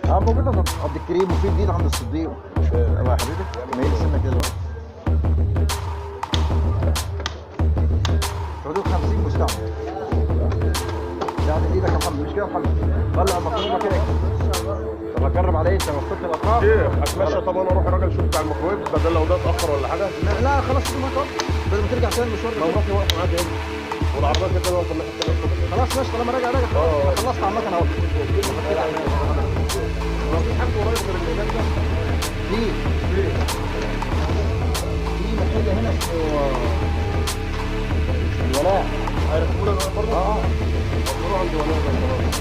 اه موجود عند الكريم، وفي جديد عند الصديق. يا حبيبي مايل سنه كده دلوقتي. حدود 50 مستعمل. يعني ايدك يا محمد، مش كده يا محمد؟ طلع المقلوبه كده. طب هتجرب على ايه انت؟ ما تحط الاطراف. ايه اتمشى؟ طب انا اروح الراجل اشوف بتاع الميكرويف بدل لو ده اتاخر ولا حاجه. لا خلاص كده ما تقعد، بدل ما ترجع تاني المشوار ما ده. مراتي واقفه معايا هنا والعربيه كده واقفه الناحيه الثانيه. خلاص ماشي، طالما راجع راجع خلاص. خلصت عامه اهو. هو في حد قريب غير اللي هناك ده؟ في محل هنا اسمه الولاء. هيركبونا بقى برضه؟ اه نروح عند ولاء ده خلاص.